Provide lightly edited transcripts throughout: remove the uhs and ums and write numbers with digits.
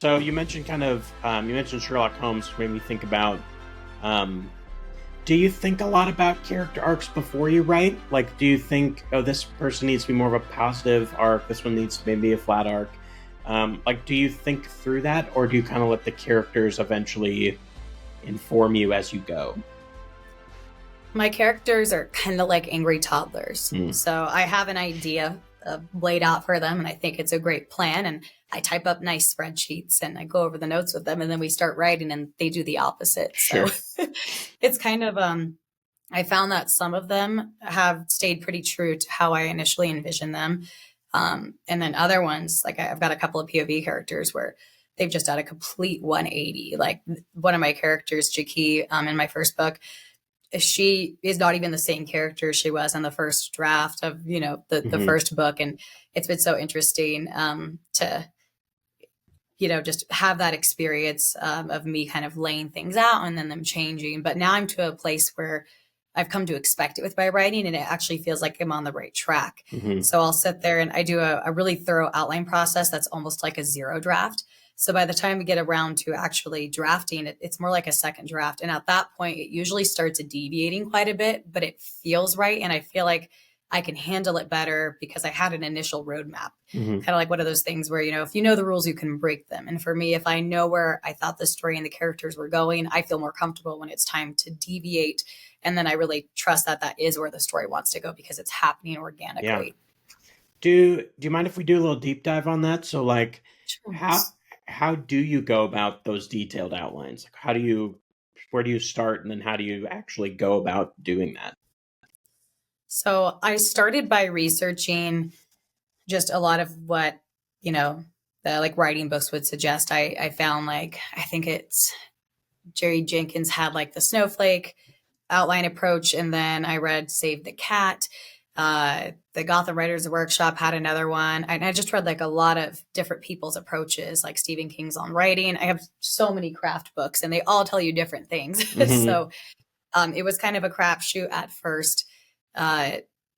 So you mentioned you mentioned Sherlock Holmes, made me think about, um, do you think a lot about character arcs before you write? Like, do you think, oh, this person needs to be more of a positive arc, this one needs to maybe a flat arc? Like, do you think through that, or do you kind of let the characters eventually inform you as you go? My characters are kind of like angry toddlers. Mm, So I have an idea laid out for them, and I think it's a great plan. And I type up nice spreadsheets and I go over the notes with them, and then we start writing, and they do the opposite. So sure. it's kind of, I found that some of them have stayed pretty true to how I initially envisioned them. And then other ones, like I've got a couple of POV characters where they've just done a complete 180. Like one of my characters, Jackie, in my first book, she is not even the same character she was in the first draft of the Hmm. first book, and it's been so interesting to just have that experience of me kind of laying things out and then them changing. But now I'm to a place where I've come to expect it with my writing, and it actually feels like I'm on the right track. Hmm. So I'll sit there and I do a really thorough outline process that's almost like a zero draft. So by the time we get around to actually drafting it, it's more like a second draft. And at that point, it usually starts deviating quite a bit, but it feels right. And I feel like I can handle it better because I had an initial roadmap. Hmm. Kind of like one of those things where, if you know the rules, you can break them. And for me, if I know where I thought the story and the characters were going, I feel more comfortable when it's time to deviate. And then I really trust that that is where the story wants to go because it's happening Yeah. organically. Do you mind if we do a little deep dive on that? So, like, Sure. how do you go about those detailed outlines? Like, where do you start, and then how do you actually go about doing that? So I started by researching just a lot of what, you know, the like writing books would suggest. I found like, I think it's Jerry Jenkins had like the snowflake outline approach. And then I read Save the Cat. The Gotham Writers Workshop had another one. And I just read like a lot of different people's approaches, like Stephen King's on writing. I have so many craft books and they all tell you different things. Hmm. So it was kind of a crapshoot at first uh,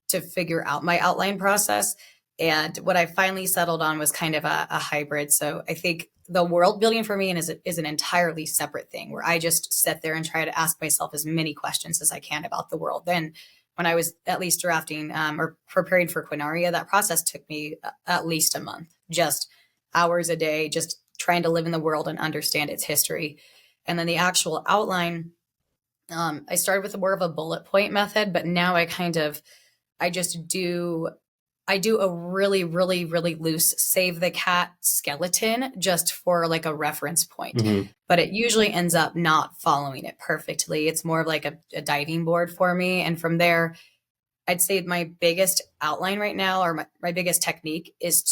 to figure out my outline process. And what I finally settled on was kind of a hybrid. So I think the world building for me is an entirely separate thing where I just sit there and try to ask myself as many questions as I can about the world. Then when I was at least drafting or preparing for Quinaria, that process took me at least a month, just hours a day, just trying to live in the world and understand its history. And then the actual outline, I started with more of a bullet point method, but now I just I do a really, really, really loose save the cat skeleton just for like a reference point. Hmm. But it usually ends up not following it perfectly. It's more of like a diving board for me. And from there, I'd say my biggest outline right now, or my biggest technique is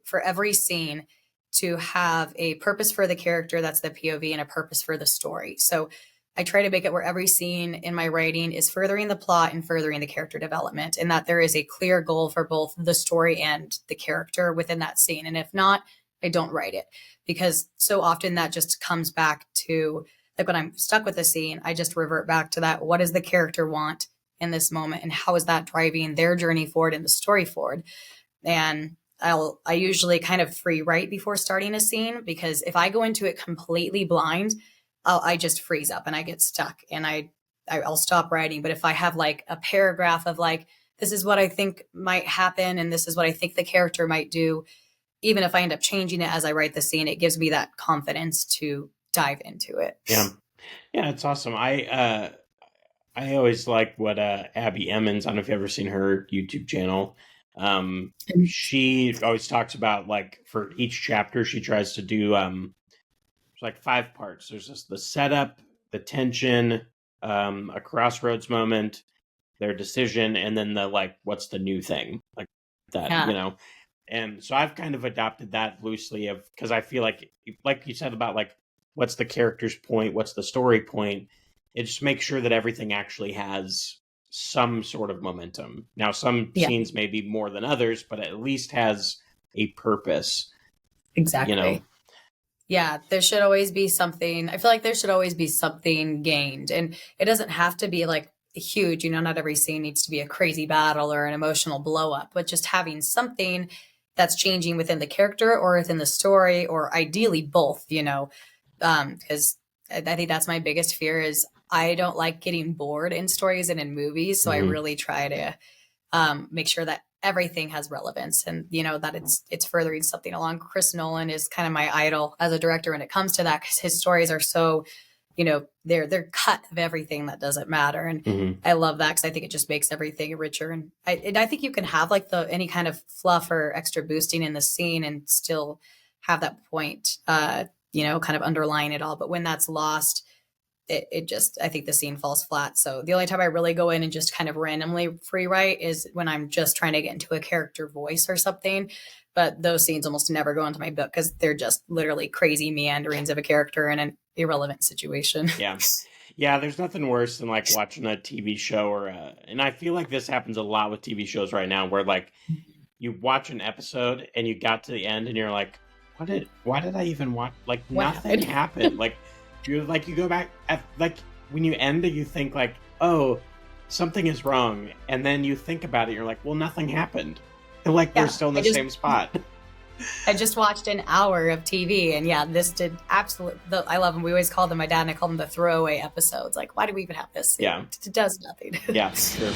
for every scene, to have a purpose for the character, that's the POV, and a purpose for the story. So I try to make it where every scene in my writing is furthering the plot and furthering the character development, and that there is a clear goal for both the story and the character within that scene. And if not, I don't write it because so often that just comes back to like when I'm stuck with a scene, I just revert back to that. What does the character want in this moment? And how is that driving their journey forward and the story forward? And I usually kind of free write before starting a scene because if I go into it completely blind, I just freeze up and I get stuck and I'll stop writing. But if I have like a paragraph of like, this is what I think might happen and this is what I think the character might do, even if I end up changing it as I write the scene, it gives me that confidence to dive into it. Yeah, yeah, it's awesome. I always like what Abby Emmons. I don't know if you've ever seen her YouTube channel. She always talks about, like, for each chapter she tries to do it's like five parts. There's just the setup, the tension, a crossroads moment, their decision, and then the, like, what's the new thing, like that, Yeah. And so I've kind of adopted that loosely, of because I feel like you said about, like, what's the character's point, what's the story point. It just makes sure that everything actually has some sort of momentum. Now, some Yeah, scenes may be more than others, but at least has a purpose. You know. exactly. Yeah, there should always be something. I feel like there should always be something gained. And it doesn't have to be like huge, not every scene needs to be a crazy battle or an emotional blow up, but just having something that's changing within the character or within the story, or ideally both, because I think that's my biggest fear is I don't like getting bored in stories and in movies. So I really try to make sure that everything has relevance and, that it's furthering something along. Chris Nolan is kind of my idol as a director when it comes to that, because his stories are so, they're cut of everything that doesn't matter. And I love that because I think it just makes everything richer. And I think you can have like any kind of fluff or extra boosting in the scene and still have that point, kind of underlying it all. But when that's lost, it just, I think the scene falls flat. So the only time I really go in and just kind of randomly free write is when I'm just trying to get into a character voice or something. But those scenes almost never go into my book because they're just literally crazy meanderings of a character in an irrelevant situation. Yeah, there's nothing worse than like watching a TV show and I feel like this happens a lot with TV shows right now where like you watch an episode and you got to the end and you're like, why did I even watch? Like nothing happened. Like you go back like when you end it, you think like, oh, something is wrong. And then you think about it. You're like, well, nothing happened. And like we're still in the same spot. I just watched an hour of TV and this did I love them. We always call them, my dad and I call them the throwaway episodes. Like, why do we even have this? Yeah. It does nothing. Yeah, sure.